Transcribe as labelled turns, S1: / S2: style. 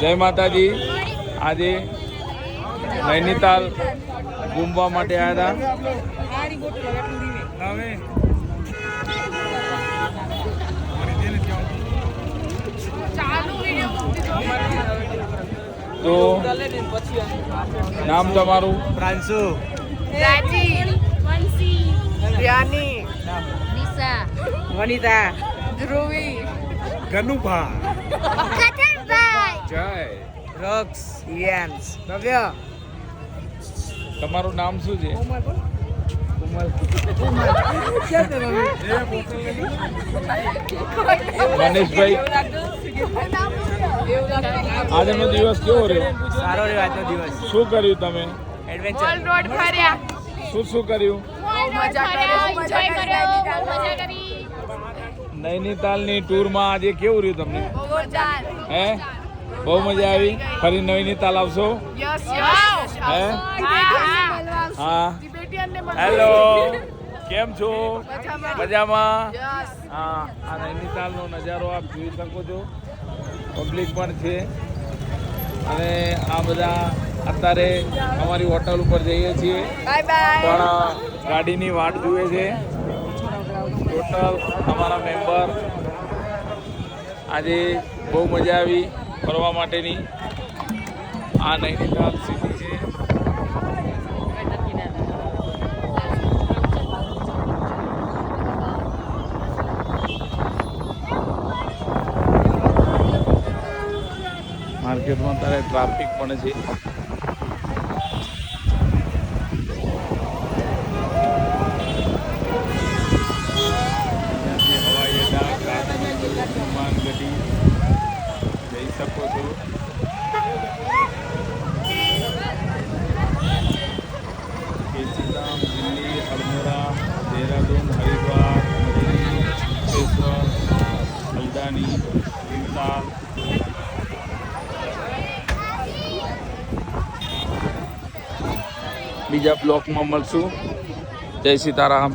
S1: જય માતાજી. આજે નૈનીતાલ ઘૂમવા માટે આવ્યા હતા. તો નામ તમારું?
S2: પ્રાંશુ,
S3: રાજી, વંશી,
S2: રિયાની,
S3: નિશા,
S2: વનિતા,
S3: ધ્રુવી,
S2: ગનુભા,
S3: ખતરભાઈ,
S1: જય.
S2: રક્ષ, યન્સ, ભવ્ય.
S1: તમારું નામ શું છે? મનીષભાઈ, આજનો દિવસ કેવો રહ્યો?
S2: સારો રહ્યો આજનો દિવસ.
S1: શું કર્યું તમે?
S2: એડવેન્ચર.
S3: રોડ ફર્યા,
S1: શું કર્યું?
S3: મજા કર્યો, એન્જોય કર્યો, મજા કરી.
S1: નૈનીતાલની ટૂરમાં આજે કેવું રહ્યું તમને? હે, બહુ મજા આવી. ફરી નૈનીતાલ આવશો?
S3: Yes yes.
S1: હે, હા. હેલો, કેમ છો? મજામાં. હા, આ નૈનીતાલનો નજારો આપ જોઈ શકો છો. પબ્લિક પણ છે અને આ બધા અત્યારે અમારી હોટલ ઉપર જઈએ છીએ, પણ ગાડીની વાટ જુએ છે. ટોટલ અમારા મેમ્બર. આજે બહુ મજા આવી ફરવા માટેની. આ નૈનીતાલ સિટી છે. માર્કેટમાં અત્યારે ટ્રાફિક પણ છે. હવાઈ અડ્ડા, વિમાન ગઢી જઈ શકો છો. કેસીધામ, દિલ્હી, અલ્મોડા, દેહરાદૂન, હરિદ્વાર, મરીન, મુક્તેશ્વર, હલ્દાની, ભીમતાલ. બીજા બ્લોકમાં મળશું. જય સીતારામ.